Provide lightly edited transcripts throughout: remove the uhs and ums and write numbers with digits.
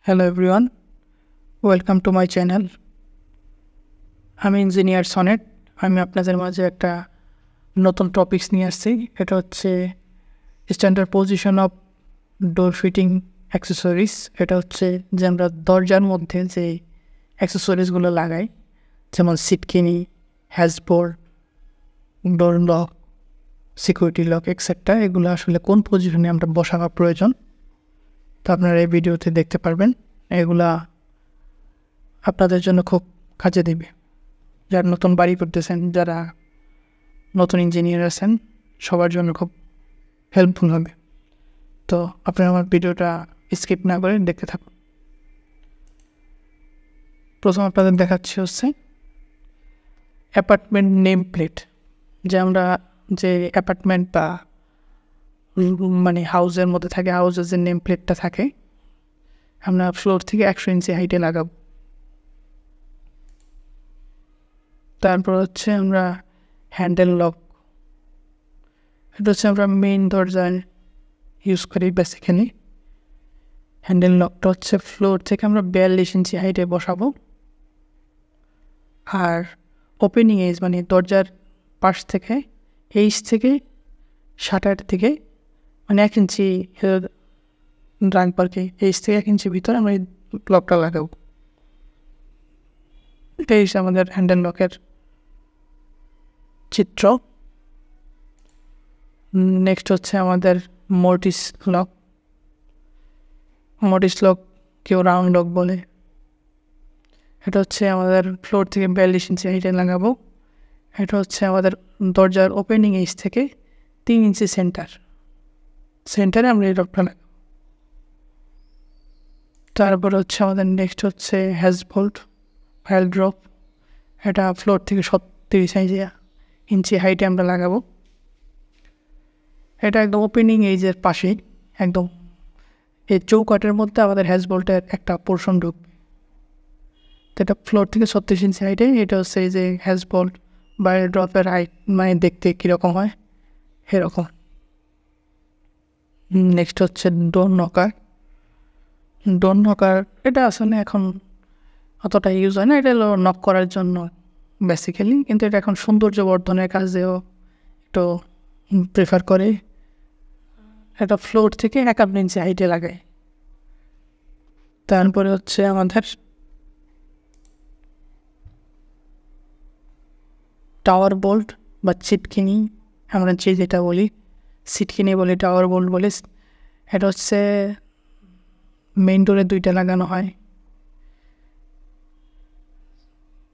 Hello everyone, welcome to my channel. আমি engineer sonnet. আমি আপনাদের মাঝে একটা নতুন টপিকস নিয়ে আসছি। এটা হচ্ছে standard position of door fitting accessories. এটা হচ্ছে যে আমরা দরজার মধ্যে যে অ্যাক্সেসরিজগুলো লাগাই, যেমন সিটকিনি, হ্যাজবোর্ড, door lock, security lock etcetera, এগুলো আসলে কোন পজিশনে আমরা বসানো প্রয়োজন তা আপনারা এই ভিডিওতে দেখতে পারবেন। এগুলা আপনাদের জন্য খুব কাজে দেবে। যারা নতুন বাড়ি করতেছেন, যারা নতুন ইঞ্জিনিয়ার আছেন, সবার জন্য খুব হেল্পফুল হবে। তো আপনারা আমার ভিডিওটা স্কিপ না করে দেখতে থাকুন। প্রথম আপনাদের দেখাচ্ছি হচ্ছে অ্যাপার্টমেন্ট নেম প্লেট। যে আমরা যে অ্যাপার্টমেন্ট বা মানে হাউসের মধ্যে থাকে, হাউসের যে নেম প্লেটটা থাকে, আমরা ফ্লোর থেকে 100 ইঞ্চি হাইটে লাগাবো। তারপর হচ্ছে আমরা হ্যান্ডেল লক। এটা হচ্ছে আমরা মেইন দরজায় ইউজ করি বেসিক্যালি। হ্যান্ডেল লকটা হচ্ছে ফ্লোর থেকে আমরা 42 ইঞ্চি হাইটে বসাবো। আর ওপেনিং এজ মানে দরজার পাশ থেকে এইচ থেকে শাটার থেকে মানে 1 ইঞ্চি রাখবো আর কি। এইচ থেকে 1 ইঞ্চি ভিতরে আমরা এই লকটা লাগাবো। এটাই হচ্ছে আমাদের হ্যান্ডেল লকের চিত্র। নেক্সট হচ্ছে আমাদের মর্টিস লক। মর্টিস লক কেউ রাউন্ড লক বলে। এটা হচ্ছে আমাদের ফ্লোর থেকে 42 ইঞ্চি হাইটে লাগাবো। এটা হচ্ছে আমাদের দরজার ওপেনিং এজ থেকে 3 ইঞ্চি সেন্টারে আমরা এই লকটা লাগাবো। তারপর হচ্ছে আমাদের নেক্সট হচ্ছে হ্যাজবোল্ট ফাইল ড্রপ। এটা ফ্লোর থেকে 37 ইঞ্চি হাইটে আমরা লাগাবো। এটা একদম ওপেনিং এজের পাশেই, একদম এই চৌকাটের মধ্যে আমাদের হ্যাজবোল্টের একটা পোর্শন ঢুকবে। তো এটা ফ্লোর থেকে 36 ইঞ্চি হাইটে। এটা হচ্ছে এই যে হ্যাজবোল্ট বা ড্রপের হাইট, মানে দেখতে কীরকম হয় এরকম। নেক্সট হচ্ছে ডোর নকার। ডোর নকার এটা আসলে এখন অতটা ইউজ হয় না, এটা হলো নক করার জন্য বেসিক্যালি, কিন্তু এটা এখন সৌন্দর্য বর্ধনের কাজেও একটু প্রেফার করে। এটা ফ্লোর থেকে 51 ইঞ্চি হাইটে লাগায়। তারপরে হচ্ছে আমাদের টাওয়ার বোল্ট বা সিটকিনি, আমরা যেটা বলি সিটকিনি বলি, টাওয়ার বোল্ট বলি। এটা হচ্ছে মেইন ডোরে 2টা লাগানো হয়।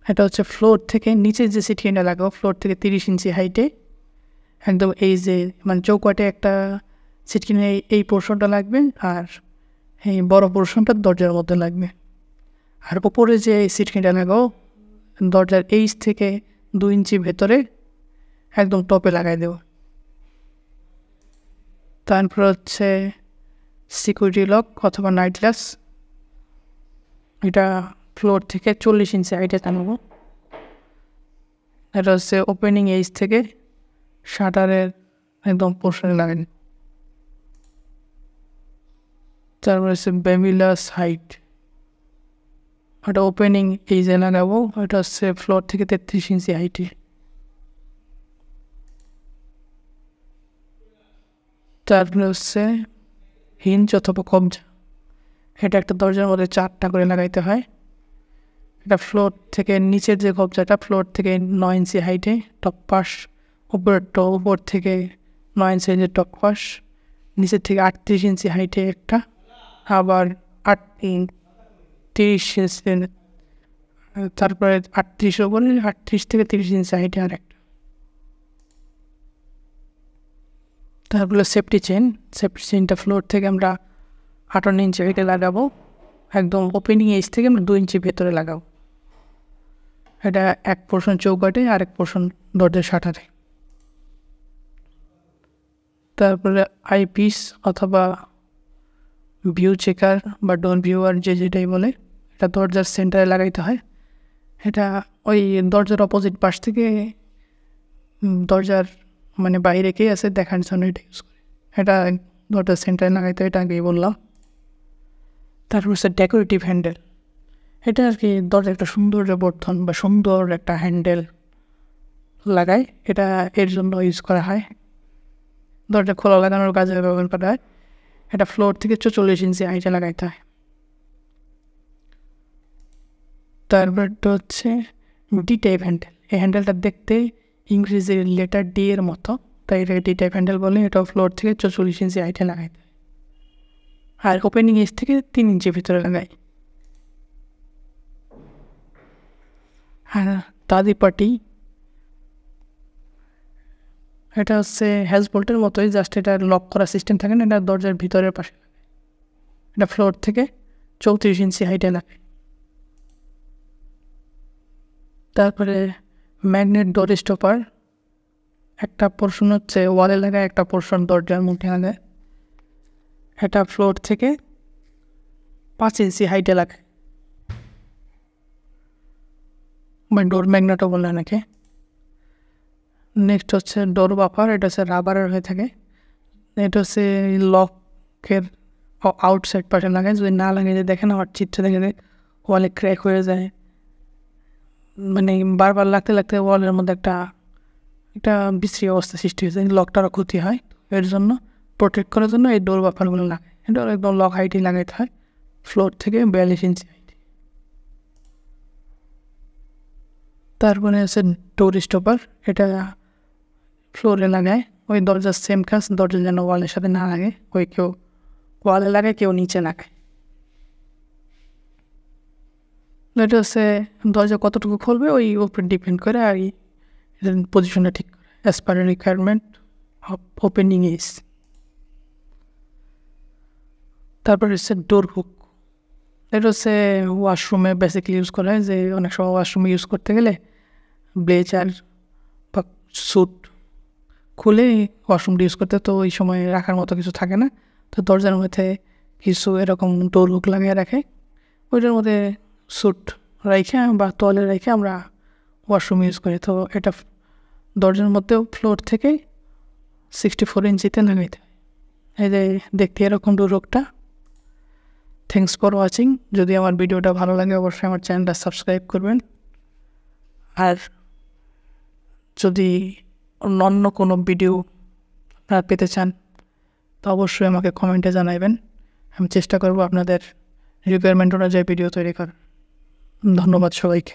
এটা হচ্ছে ফ্লোর থেকে নিচে যে সিটকিনিটা লাগাবো, ফ্লোর থেকে 30 ইঞ্চি হাইটে একদম এই যে মানে চৌকাটে একটা সিটকিনি এই পোর্শনটা লাগবে, আর এই বড় পোর্শনটা দরজার মধ্যে লাগবে। আর উপরে যে সিটকিনিটা লাগাবো দরজার এইচ থেকে 2 ইঞ্চি ভেতরে একদম টপে লাগাই দেব। তারপর হচ্ছে সিকিউরিটি লক অথবা নাইট গ্লাস। এটা ফ্লোর থেকে 40 ইঞ্চি হাইটে টানবো। এটা হচ্ছে ওপেনিং এজ থেকে শাটারের একদম পোর্শনে লাগাই। তারপর হচ্ছে বেমিলাস হাইট। এটা ওপেনিং এজে লাগাবো। এটা হচ্ছে ফ্লোর থেকে 33 ইঞ্চি হাইটে। তারপরে হচ্ছে হিঞ্জ অথবা কবজা। এটা একটা দরজার মধ্যে 4টা করে লাগাইতে হয়। এটা ফ্লোর থেকে নিচের যে কবজাটা ফ্লোর থেকে 9 ইঞ্চি হাইটে টপ পাশ, উপর থেকে 9 ইঞ্চি হাইটে টপ পাশ, নিচের থেকে 38 ইঞ্চি হাইটে একটা, আবার 30 ইঞ্চি, তারপরে 38 ওপরে 38 থেকে 30 ইঞ্চি হাইটে আর একটা। তারপরে সেফটি চেনটা ফ্লোর থেকে আমরা 58 ইঞ্চি হাইটে লাগাবো। একদম ওপেনিং এজ থেকে আমরা 2 ইঞ্চি ভেতরে লাগাবো। এটা এক পোর্শন চৌকাটে আর এক পোর্শন দরজার শাটারে। তারপরে আইপিস অথবা ভিউ চেকার বা ডোর ভিউয়ার যেটাই বলে, এটা দরজার সেন্টারে লাগাইতে হয়। এটা ওই দরজার অপোজিট পাশ থেকে দরজার মানে বাইরে কে আছে দেখার জন্য এটা ইউজ করে। এটা দরজার সেন্টারে লাগাইতে হয়, এটা আগেই বললাম। তারপর হচ্ছে ডেকোরেটিভ হ্যান্ডেল। এটা আর কি দরজা একটা সৌন্দর্য বর্ধন বা সুন্দর একটা হ্যান্ডেল লাগায়, এটা এর জন্য ইউজ করা হয়। দরজা খোলা লাগানোর কাজে ব্যবহার করা হয়। এটা ফ্লোর থেকে 44 ইঞ্চি হাইটে লাগাইতে হয়। তারপরটা হচ্ছে ডি টাইপ হ্যান্ডেল। এই হ্যান্ডেলটা দেখতে ইংরেজির লেটার ডি এর মতো, তাই এটাকে ডি টাইপ হ্যান্ডেল বলে। এটা ফ্লোর থেকে 44 ইঞ্চি হাইটে লাগাইতে হয়, আর ওপেনিং এজ থেকে 3 ইঞ্চি ভিতরে লাগাই। হ্যাঁ, তাদি পার্টি, এটা হচ্ছে হ্যাজ বোল্টের মতোই, জাস্ট এটা লক করা সিস্টেম থাকে না, এটা দরজার ভিতরের পাশে লাগে। এটা ফ্লোর থেকে 34 ইঞ্চি হাইটে লাগে। তারপরে ম্যাগনেট ডোর স্টপার, একটা পোর্শন হচ্ছে ওয়ালে লাগায়, একটা পোর্শন দরজার মুখে লাগায়। এটা ফ্লোর থেকে 5 ইঞ্চি হাইটে লাগে, বা ডোর ম্যাগনেটও বলে অনেকে। নেক্সট হচ্ছে ডোর বাফার, এটা হচ্ছে রাবারের হয়ে থাকে। এটা হচ্ছে লকের আউটসাইড পাশে লাগায়, যদি না লাগে যে দেখেন আমার চিত্র দেখে ওয়ালে ক্র্যাক হয়ে যায়, মানে বারবার লাগতে লাগতে ওয়ালের মধ্যে একটা বিশ্রী অবস্থা সৃষ্টি হয়েছে, লকটারও ক্ষতি হয়। এর জন্য প্রোটেক্ট করার জন্য এই ডোর বাফারগুলো লাগে। এটা একদম লক হাইটে লাগাইতে হয়, ফ্লোর থেকে 42 ইঞ্চি হাইটে। তারপরে আছে ডোর স্টপার, এটা ফ্লোরে লাগায়। ওই দরজার সেম কাজ, দরজা যেন ওয়ালের সাথে না লাগে, ওই কেউ ওয়ালে লাগায়, কেউ নিচে লাগায়। এটা হচ্ছে দরজা কতটুকু খুলবে ওই উপরে ডিপেন্ড করে, আর এটার পজিশনটা ঠিক করে as per requirement of opening is. তারপর হচ্ছে ডোর হুক, এটা হচ্ছে ওয়াশরুমে বেসিক্যালি ইউজ করা হয়। যে অনেক সময় ওয়াশরুমে ইউজ করতে গেলে ব্লেজার বা স্যুট খুলে ওয়াশরুমটা ইউজ করতে, তো ওই সময় রাখার মতো কিছু থাকে না, তো দরজার মধ্যে কিছু এরকম ডোর হুক লাগিয়ে রাখে। ওইটার মধ্যে স্যুট রেখে বা তোয়ালে রেখে আমরা ওয়াশরুম ইউজ করি। তো এটা দরজার মধ্যেও ফ্লোর থেকে 64 ইঞ্চিতে লাগাইতে হয়। এই যে দেখতে এরকম ডোর হুকটা। Thanks for watching. যদি আমার ভিডিওটা ভালো লাগে অবশ্যই আমার চ্যানেলটা সাবস্ক্রাইব করবেন, আর যদি অন্য কোনো ভিডিও আপনারা পেতে চান তো অবশ্যই আমাকে কমেন্টে জানাবেন। আমি চেষ্টা করব আপনাদের রিকোয়ারমেন্ট অনুযায়ী ভিডিও তৈরি করার। ধন্যবাদ সবাইকে।